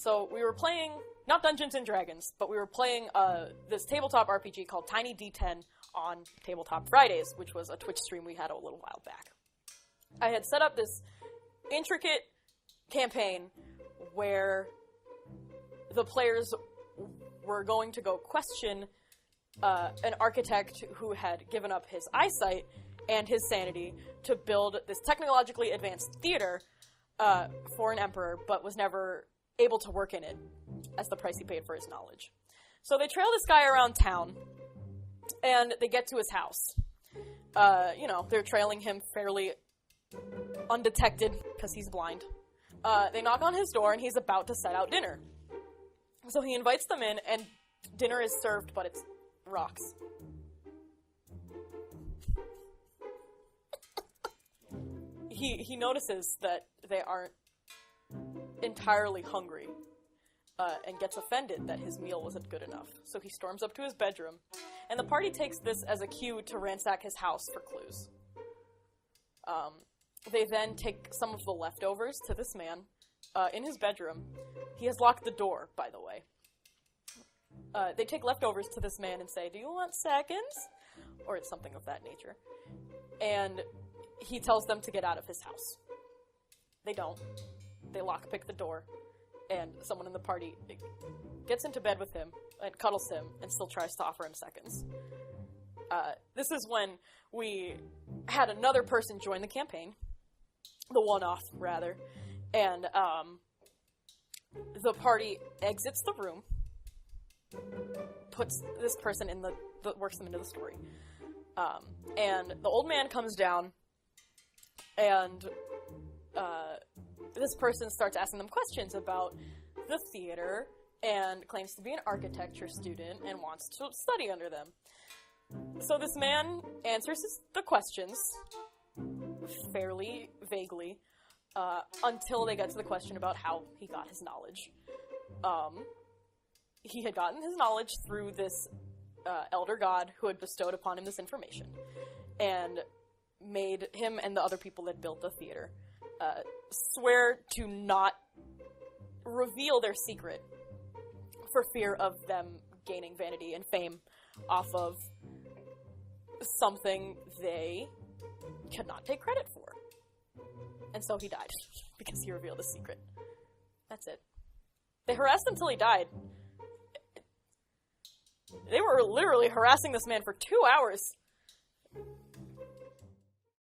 So we were playing, not Dungeons & Dragons, but we were playing this tabletop RPG called Tiny D10 on Tabletop Fridays, which was a Twitch stream we had a little while back. I had set up this intricate campaign where the players were going to go question an architect who had given up his eyesight and his sanity to build this technologically advanced theater for an emperor, but was never able to work in it as the price he paid for his knowledge. So they trail this guy around town, and they get to his house. They're trailing him fairly undetected because he's blind. They knock on his door, and he's about to set out dinner. So he invites them in, and dinner is served, but it's rocks. He notices that they aren't entirely hungry, and gets offended that his meal wasn't good enough. So he storms up to his bedroom, and the party takes this as a cue to ransack his house for clues. They then take some of the leftovers to this man in his bedroom. He has locked the door, by the way. They take leftovers to this man and say, "Do you want seconds?" Or it's something of that nature. And he tells them to get out of his house. They don't. They lockpick the door, and someone in the party gets into bed with him and cuddles him and still tries to offer him seconds. This is when we had another person join the campaign, the one-off, rather, and the party exits the room, puts this person in works them into the story, and the old man comes down, and this person starts asking them questions about the theater and claims to be an architecture student and wants to study under them. So this man answers the questions fairly vaguely until they get to the question about how he got his knowledge. He had gotten his knowledge through this elder god who had bestowed upon him this information and made him and the other people that built the theater swear to not reveal their secret for fear of them gaining vanity and fame off of something they could not take credit for. And so he died because he revealed his secret. That's it. They harassed him till he died. They were literally harassing this man for 2 hours.